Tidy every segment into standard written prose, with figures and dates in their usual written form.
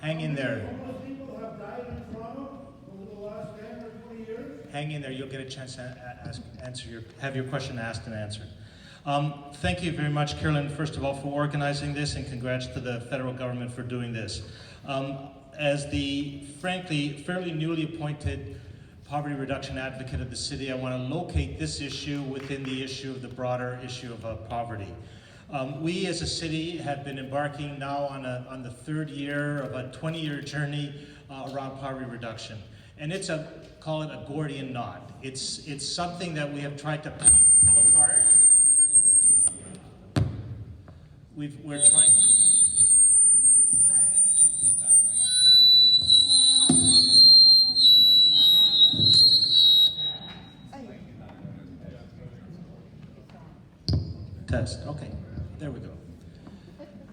Hang in there. Homeless people have died in Toronto over the last 10 or 20 years? Hang in there. You'll get a chance to have your question asked and answered. Thank you very much, Carolyn, first of all, for organizing this, and congrats to the federal government for doing this. As the, frankly, fairly newly appointed poverty reduction advocate of the city, I want to locate this issue within the issue of the broader issue of poverty. We as a city have been embarking now on the third year of a 20-year journey around poverty reduction. And it's call it a Gordian knot. It's something that we have tried to pull apart. We're trying. Test. Okay, there we go.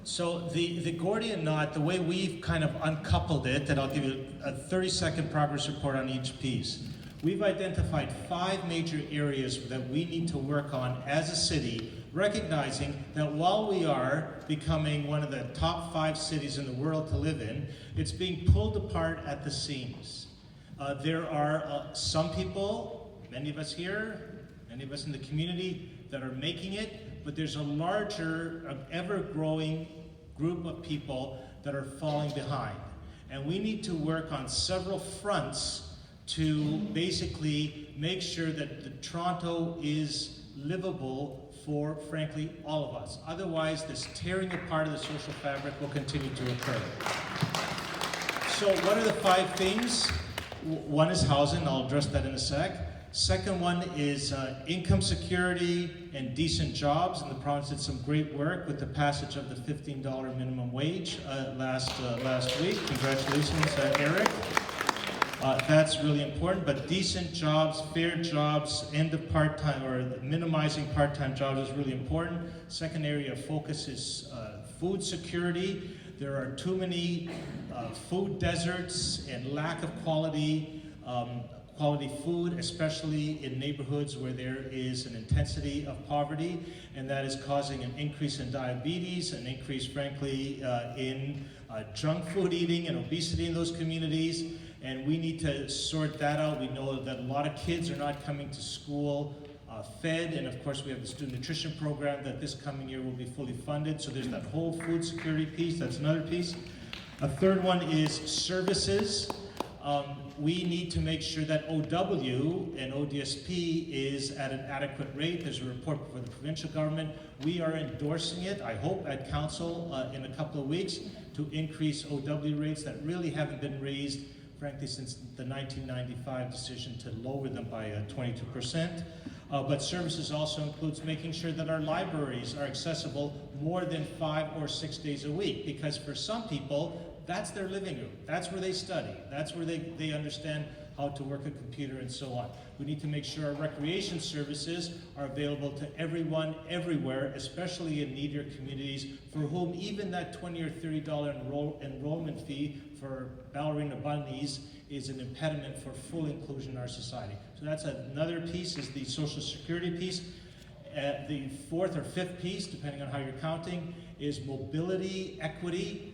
So the Gordian knot, the way we've kind of uncoupled it, and I'll give you a 30-second progress report on each piece. We've identified 5 major areas that we need to work on as a city, recognizing that while we are becoming one of the top 5 cities in the world to live in, it's being pulled apart at the seams. There are some people, many of us here, many of us in the community, that are making it, but there's a larger, ever-growing group of people that are falling behind. And we need to work on several fronts to basically make sure that Toronto is livable for, frankly, all of us. Otherwise, this tearing apart of the social fabric will continue to occur. So what are the 5 things? One is housing. I'll address that in a sec. Second one is income security and decent jobs, and the province did some great work with the passage of the $15 minimum wage last week. Congratulations, Eric. That's really important, but decent jobs, fair jobs, end of part-time, or minimizing part-time jobs is really important. Second area of focus is food security. There are too many food deserts and lack of quality food, especially in neighborhoods where there is an intensity of poverty, and that is causing an increase in diabetes, an increase, frankly, in junk food eating and obesity in those communities, and we need to sort that out. We know that a lot of kids are not coming to school fed, and of course we have the student nutrition program that this coming year will be fully funded, so there's that whole food security piece. That's another piece. A third one is services. We need to make sure that OW and ODSP is at an adequate rate. There's a report for the provincial government. We are endorsing it, I hope, at council in a couple of weeks to increase OW rates that really haven't been raised, frankly, since the 1995 decision to lower them by 22%. But services also includes making sure that our libraries are accessible more than 5 or 6 days a week, because for some people, that's their living room. That's where they study. That's where they understand how to work a computer and so on. We need to make sure our recreation services are available to everyone, everywhere, especially in needier communities, for whom even that $20 or $30 enrollment fee for ballerina bunnies is an impediment for full inclusion in our society. So that's another piece, is the social security piece. The 4th or 5th piece, depending on how you're counting, is mobility, equity.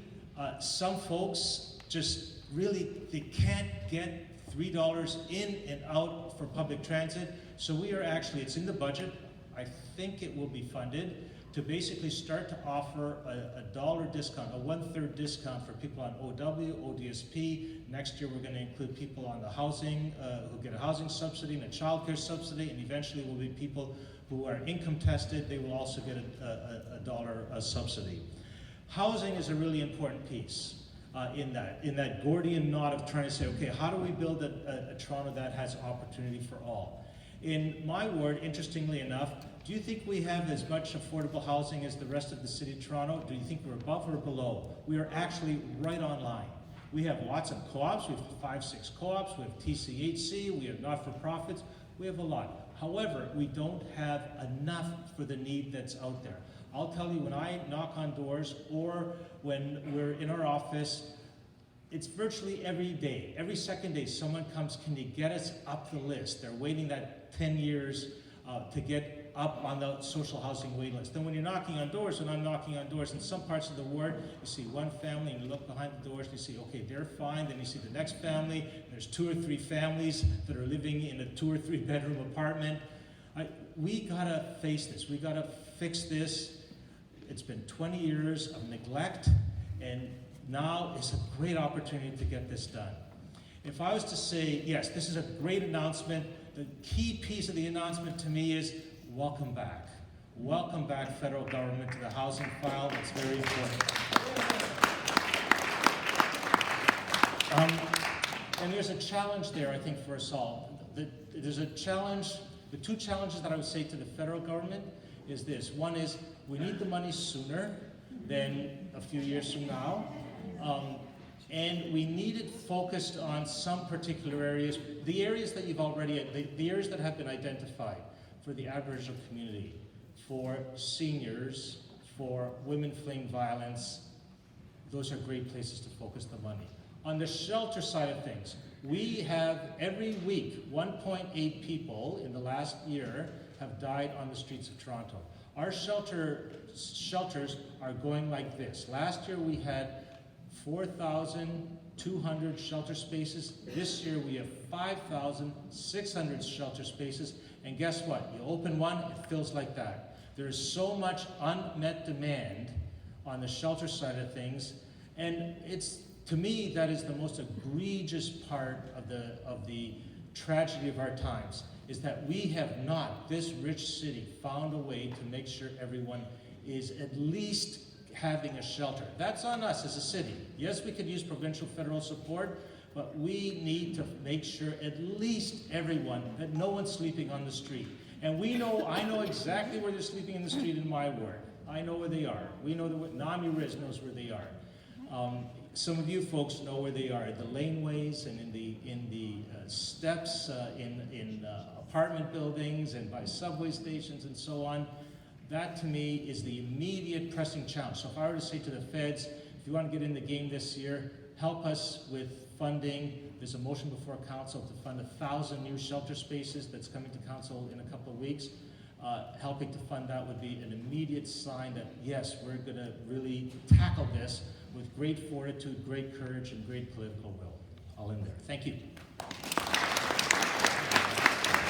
Some folks just really, they can't get $3 in and out for public transit. So we are actually, it's in the budget, I think it will be funded, to basically start to offer a $1 discount, a 1/3 discount for people on OW, ODSP. Next year we're going to include people on the housing, who get a housing subsidy and a childcare subsidy, and eventually will be people who are income tested. They will also get a $1 subsidy. Housing is a really important piece in that Gordian knot of trying to say, okay, how do we build a Toronto that has opportunity for all? In my ward, interestingly enough, do you think we have as much affordable housing as the rest of the city of Toronto? Do you think we're above or below? We are actually right on line. We have lots of co-ops. We have 5, 6 co-ops. We have TCHC. We have not-for-profits. We have a lot. However, we don't have enough for the need that's out there. I'll tell you, when I knock on doors or when we're in our office, it's virtually every day, every second day, someone comes, can you get us up the list? They're waiting that 10 years to get up on the social housing wait list. Then when you're knocking on doors, and I'm knocking on doors, in some parts of the ward, you see one family, and you look behind the doors, and you see, okay, they're fine. Then you see the next family, there's 2 or 3 families that are living in a 2 or 3 bedroom apartment. We gotta face this. We gotta fix this. It's been 20 years of neglect, and now is a great opportunity to get this done. If I was to say, yes, this is a great announcement, the key piece of the announcement to me is welcome back. Welcome back, federal government, to the housing file. That's very important. And there's a challenge there, I think, for us all. There's a challenge. The 2 challenges that I would say to the federal government is this. One is we need the money sooner than a few years from now. And we need it focused on some particular areas, the areas that you've already, the areas that have been identified for the Aboriginal community, for seniors, for women fleeing violence. Those are great places to focus the money. On the shelter side of things, we have every week 1.8 people in the last year have died on the streets of Toronto. Our shelters are going like this. Last year we had 4,200 shelter spaces. This year we have 5,600 shelter spaces. And guess what? You open one, it feels like that. There is so much unmet demand on the shelter side of things. And to me, that is the most egregious part of the tragedy of our times, is that we have not, this rich city, found a way to make sure everyone is at least having a shelter. That's on us as a city. Yes, we could use provincial, federal support, but we need to make sure at least everyone, that no one's sleeping on the street. And I know exactly where they're sleeping in the street in my ward. I know where they are. We know that Nami Riz knows where they are. Some of you folks know where they are, at the laneways and in the steps, in apartment buildings and by subway stations and so on. That to me is the immediate pressing challenge. So if I were to say to the feds, if you want to get in the game this year, help us with funding. There's a motion before council to fund 1,000 new shelter spaces that's coming to council in a couple of weeks. Helping to fund that would be an immediate sign that yes, we're going to really tackle this with great fortitude, great courage, and great political will. I'll end there. Thank you.